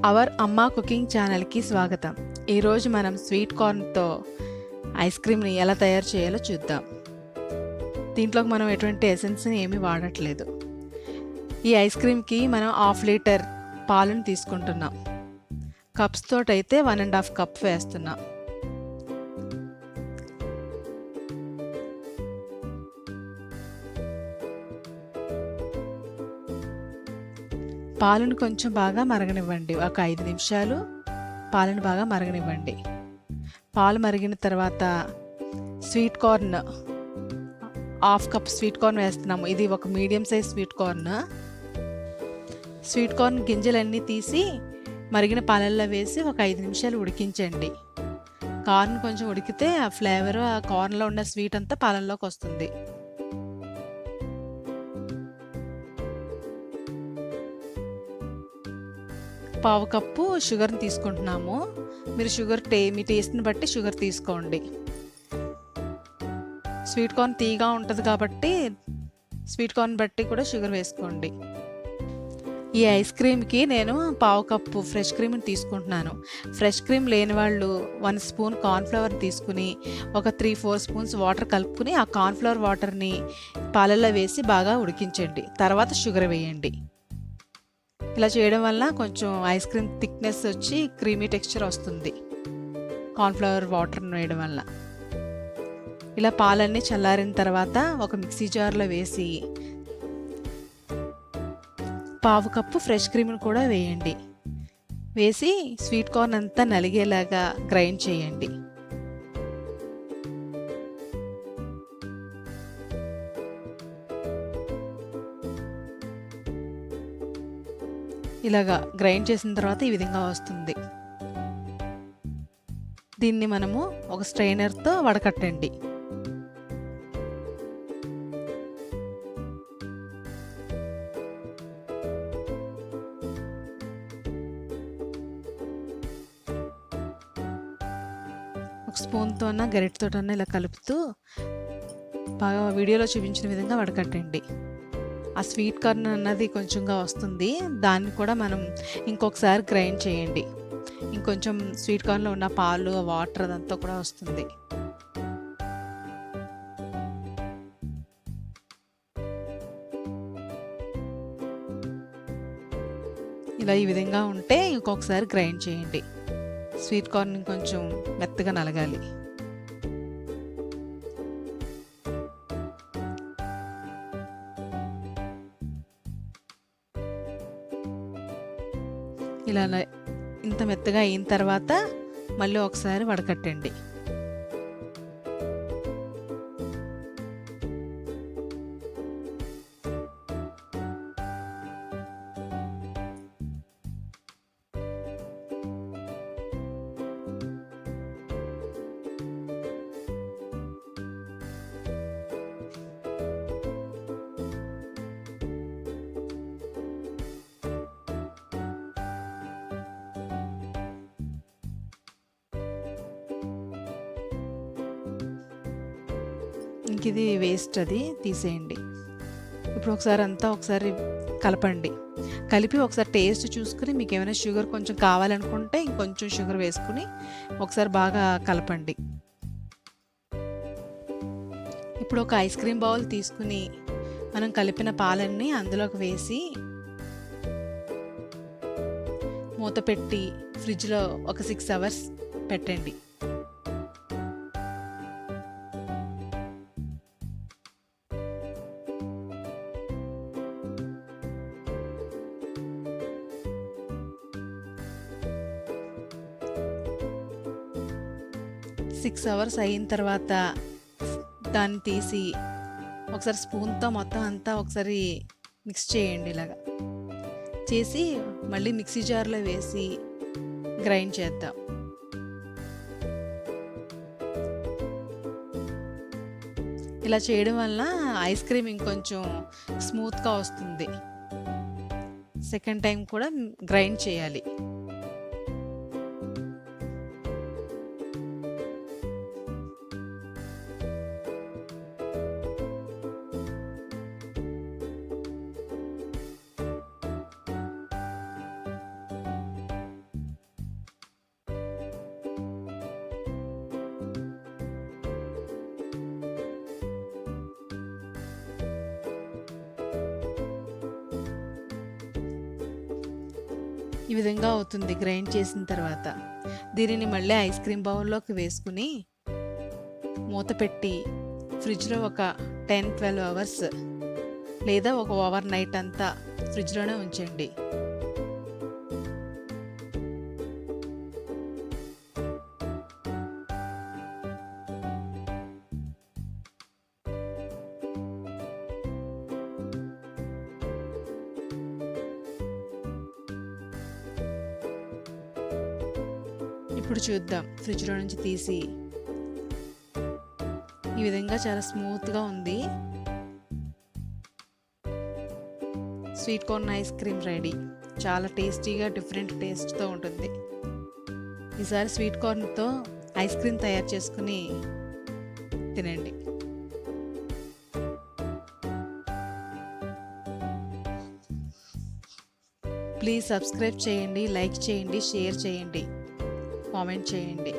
Hour అమ్మ cooking ఛానల్కి స్వాగతం. ఈరోజు మనం స్వీట్ కార్న్తో ఐస్ క్రీమ్ని ఎలా తయారు చేయాలో చూద్దాం. దీంట్లోకి మనం ఎటువంటి ఎసెన్స్ని ఏమీ వాడట్లేదు. ఈ ఐస్ క్రీమ్కి మనం 1/2 లీటర్ పాలను తీసుకుంటున్నాం. కప్స్ తోటైతే 1.5 కప్ వేస్తున్నాం. పాలను కొంచెం బాగా మరగనివ్వండి. ఒక 5 నిమిషాలు పాలను బాగా మరగనివ్వండి. పాలు మరిగిన తర్వాత sweet corn 1/2 cup sweet corn వేస్తున్నాము. ఇది ఒక medium size sweet corn. Sweet corn గింజలన్నీ తీసి మరిగిన పాలల్లో వేసి ఒక 5 నిమిషాలు ఉడికించండి. కార్న్ కొంచెం ఉడికితే ఆ ఫ్లేవర్, ఆ కార్న్లో ఉన్న స్వీట్ అంతా పాలల్లోకి వస్తుంది. పావు కప్పు షుగర్ని తీసుకుంటున్నాము. మీరు మీ టేస్ట్ని బట్టి షుగర్ తీసుకోండి. స్వీట్ కార్న్ తీగా ఉంటుంది కాబట్టి స్వీట్ కార్న్ బట్టి కూడా షుగర్ వేసుకోండి. ఈ ఐస్ క్రీమ్కి నేను పావు కప్పు ఫ్రెష్ క్రీమ్ని తీసుకుంటున్నాను. ఫ్రెష్ క్రీమ్ లేని వాళ్ళు 1 స్పూన్ కార్న్ఫ్లవర్ తీసుకుని ఒక 3-4 స్పూన్స్ వాటర్ కలుపుకుని ఆ కార్న్ఫ్లవర్ వాటర్ని పాలల్లో వేసి బాగా ఉడికించండి. తర్వాత షుగర్ వేయండి. ఇలా చేయడం వల్ల కొంచెం ఐస్ క్రీమ్ థిక్నెస్ వచ్చి క్రీమీ టెక్స్చర్ వస్తుంది కార్న్ఫ్లవర్ వాటర్ని వేయడం వల్ల. ఇలా పాలన్నీ చల్లారిన తర్వాత ఒక మిక్సీ జార్లో వేసి పావు కప్పు ఫ్రెష్ క్రీమ్ని కూడా వేయండి. వేసి స్వీట్ కార్న్ అంతా నలిగేలాగా గ్రైండ్ చేయండి. ఇలాగా గ్రైండ్ చేసిన తర్వాత ఈ విధంగా వస్తుంది. దీన్ని మనము ఒక స్ట్రైనర్తో వడకట్టండి. ఒక స్పూన్తో అన్నా గరిటెతో అన్నా ఇలా కలుపుతూ బాగా వీడియోలో చూపించిన విధంగా వడకట్టండి. ఆ స్వీట్ కార్న్ అన్నది కొంచెంగా వస్తుంది. దాన్ని కూడా మనం ఇంకొకసారి గ్రైండ్ చేయండి. ఇంకొంచెం స్వీట్ కార్న్లో ఉన్న పాలు, వాటర్ అదంతా కూడా వస్తుంది. ఇలా ఈ విధంగా ఉంటే ఇంకొకసారి గ్రైండ్ చేయండి. స్వీట్ కార్న్ కొంచెం మెత్తగా నలగాలి. ఇలా ఇంత మెత్తగా అయిన తర్వాత మళ్ళీ ఒకసారి వడకట్టండి. ఇంక ఇది వేస్ట్, అది తీసేయండి. ఇప్పుడు ఒకసారి కలపండి. కలిపి ఒకసారి టేస్ట్ చూసుకుని మీకు ఏమైనా షుగర్ కొంచెం కావాలనుకుంటే ఇంకొంచెం షుగర్ వేసుకుని ఒకసారి బాగా కలపండి. ఇప్పుడు ఒక ఐస్ క్రీమ్ బౌల్ తీసుకుని మనం కలిపిన పాలన్నీ అందులోకి వేసి మూత పెట్టి ఫ్రిడ్జ్లో ఒక 6 అవర్స్ పెట్టండి. సిక్స్ అవర్స్ అయిన తర్వాత దాన్ని తీసి ఒకసారి స్పూన్తో మొత్తం అంతా ఒకసారి మిక్స్ చేయండి. ఇలాగా చేసి మళ్ళీ మిక్సీ జార్లో వేసి గ్రైండ్ చేద్దాం. ఇలా చేయడం వల్ల ఐస్ క్రీమ్ ఇంకొంచెం స్మూత్గా వస్తుంది. సెకండ్ టైం కూడా గ్రైండ్ చేయాలి. ఈ విధంగా అవుతుంది గ్రైండ్ చేసిన తర్వాత. దీనిని మళ్ళీ ఐస్ క్రీమ్ బౌల్లోకి వేసుకుని మూత పెట్టి ఫ్రిడ్జ్లో ఒక 10-12 అవర్స్ లేదా ఒక ఓవర్ నైట్ అంతా ఫ్రిడ్జ్లోనే ఉంచండి. ఇప్పుడు చూద్దాం ఫ్రిడ్జ్లో నుంచి తీసి. ఈ విధంగా చాలా స్మూత్గా ఉంది. Sweet corn ice cream ready. చాలా టేస్టీగా డిఫరెంట్ టేస్ట్తో ఉంటుంది. ఈసారి స్వీట్ కార్న్తో ఐస్ క్రీమ్ తయారు చేసుకుని తినండి. ప్లీజ్ సబ్స్క్రైబ్ చేయండి, లైక్ చేయండి, షేర్ చేయండి, కామెంట్ చేయండి.